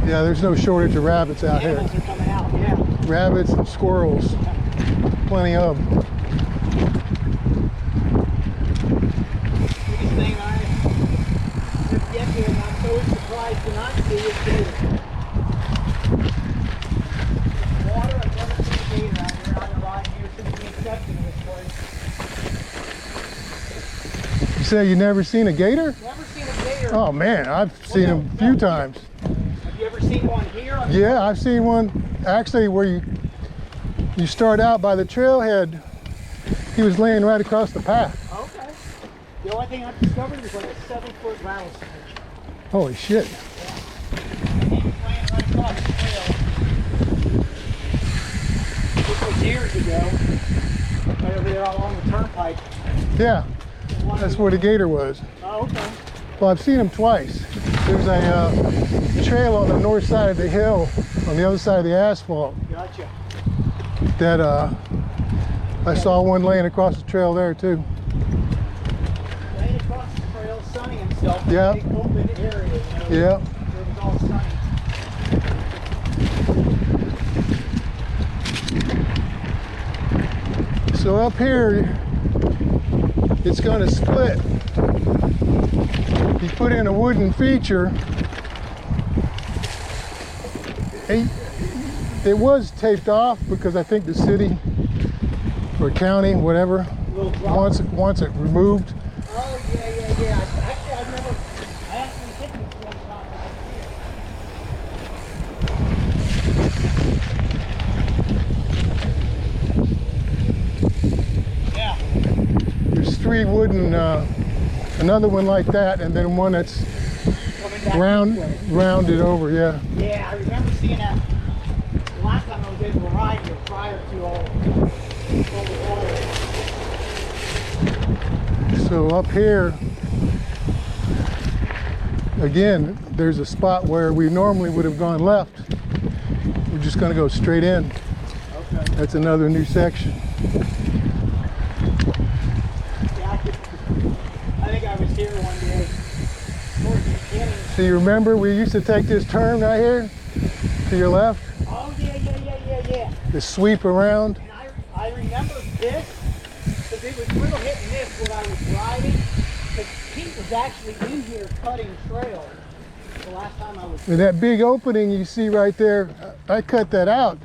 Yeah, there's no shortage of rabbits out here. Animals are coming out, yeah. Rabbits and squirrels, plenty of them. Biggest thing I get here and I'm so surprised to not see is gator. Water, I've never seen a gator out here. I've arrived here since the inception of this place. You say you never seen a gator? Never seen a gator. Oh man, I've seen them a few times. Have you ever seen one here? Yeah, I've seen one actually where you start out by the trailhead. He was laying right across the path. Okay. The only thing I've discovered is like a 7-foot rattlesnake. Holy shit. He was laying right across the trail. This was years ago. Right over there along the turnpike. Yeah, that's where the gator was. Oh, okay. Well, I've seen him twice. There's a trail on the north side of the hill, on the other side of the asphalt, Gotcha. that I saw one laying across the trail there too. Laying across the trail, sunning himself in Yeah. a big open area. You know, Yeah. where it was all sunny. So up here, it's going to split. He put in a wooden feature. It was taped off because I think the city or county, whatever, wants it removed. Oh, yeah. Actually, I actually hit this one time last year. Yeah. There's 3 wooden, another one like that, and then one that's rounded over, yeah. Yeah, I remember seeing that the last time I was able to ride here prior to all the water. So up here, again, there's a spot where we normally would have gone left. We're just going to go straight in. Okay. That's another new section. Yeah, I think I was here one day towards the beginning. So you remember we used to take this turn right here to your left? Oh, yeah. The sweep around. And I remember this, because it was real hit and miss when I was riding, because Pete was actually in here cutting trails the last time I was here. And that big opening you see right there, I cut that out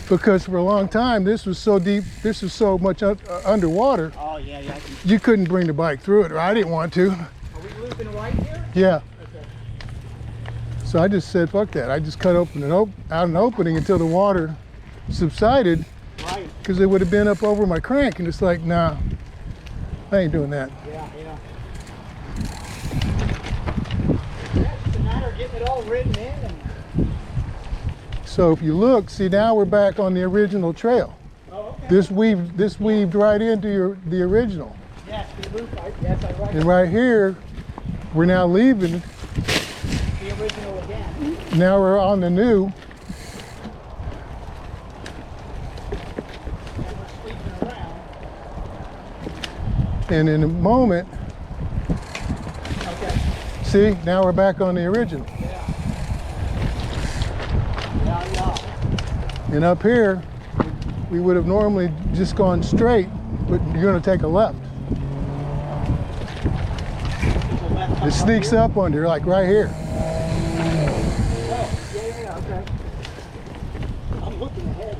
because for a long time this was so deep, this was so much underwater, Oh, yeah. you couldn't bring the bike through it, or I didn't want to. Are we looping right here? Yeah. Okay. So I just said, fuck that. I just cut open out an opening until the water subsided, Right. because it would have been up over my crank, and it's like, nah, I ain't doing that. Yeah. Yeah, it's a matter of getting it all written in. And, So if you look, see, now we're back on the original trail. oh, okay. This weaved right into the original. Yes, the loop. Yes, I And right here, we're now leaving. the original again. Now we're on the new. And we're sweeping around. And in a moment, Okay. see, now we're back on the original. Yeah. And up here, we would have normally just gone straight, but you're going to take a left. It sneaks up under, like right here. Oh, yeah, okay. I'm looking ahead.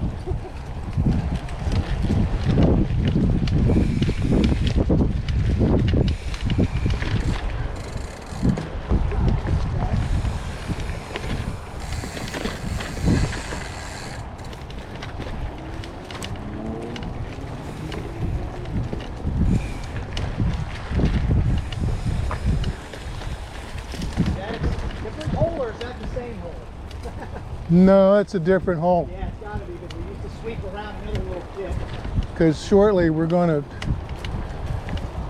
Different hole, or is that the same hole? No, it's a different hole. Yeah, it's got to be, because we used to sweep around another little pit. Because shortly we're going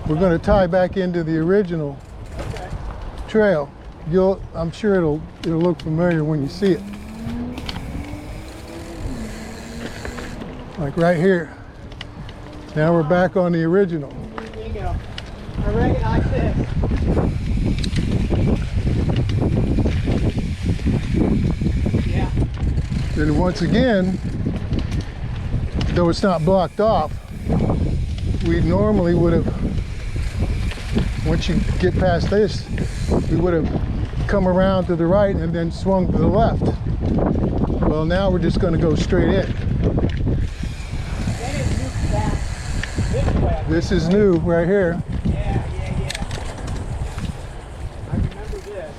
to tie back into the original Okay. trail. I'm sure it'll look familiar when you see it. Like right here. Now we're back on the original. Bingo. I recognize this. Yeah. Then once again, though it's not blocked off, we normally would have, once you get past this, we would have come around to the right and then swung to the left. Well, now we're just going to go straight in. Then it moves back this way. This is new right here. Yeah. I remember this.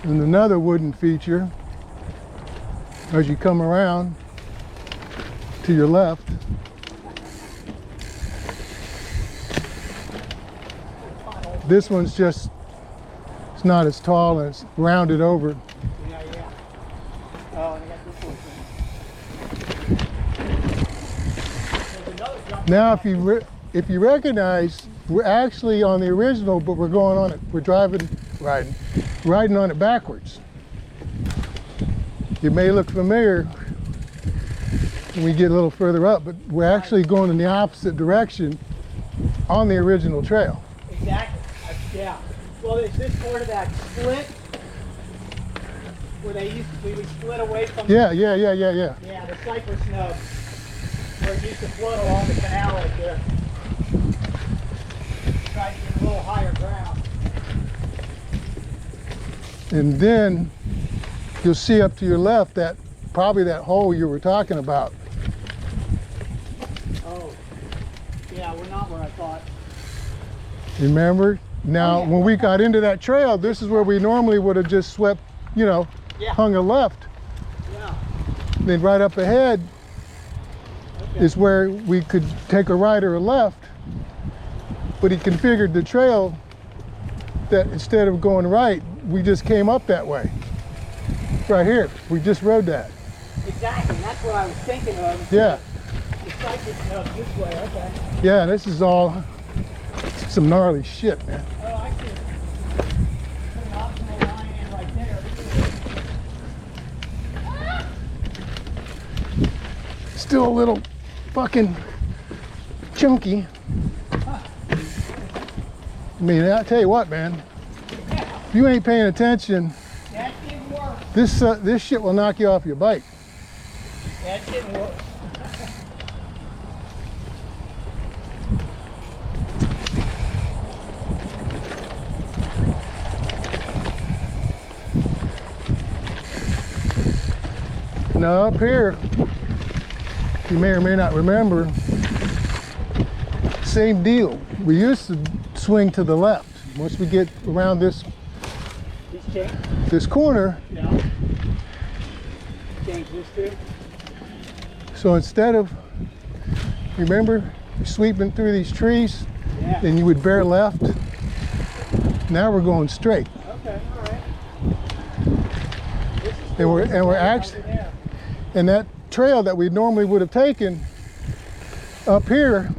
And another wooden feature, as you come around to your left, this one's just, it's not as tall and it's rounded over. Yeah. Oh, and I got this one. There's another jump. Now, if you recognize, we're actually on the original, but we're going on it. We're riding on it backwards. It may look familiar when we get a little further up, but we're actually going in the opposite direction on the original trail. Exactly. Yeah. Well, is this part of that split where we would split away from? Yeah. Yeah, the cypress nub where it used to float along the canal right there. Try to get a little higher ground. And then you'll see up to your left that probably that hole you were talking about. Oh, yeah, we're not where I thought. Remember? Now, Oh, yeah. when we got into that trail, this is where we normally would have just swept, Yeah. hung a left. Yeah. Then right up ahead Okay. is where we could take a right or a left, but he configured the trail that instead of going right, we just came up that way. Right here, we just rode that. Exactly. That's what I was thinking of. Yeah, The cypress nub this way. Okay. yeah, this is all some gnarly shit, man. Oh, I see. Put an optimal line in right there. Still a little fucking chunky. I mean, I'll tell you what, man, if you ain't paying attention, That didn't work. this shit will knock you off your bike. That didn't work. Now up here, you may or may not remember, same deal. We used to swing to the left. Once we get around this corner, Yeah. Change this too. so instead of, remember, sweeping through these trees, Yeah. then you would bear left. Now we're going straight. Okay. All right. This is And we're over actually, there. and that trail that we normally would have taken up here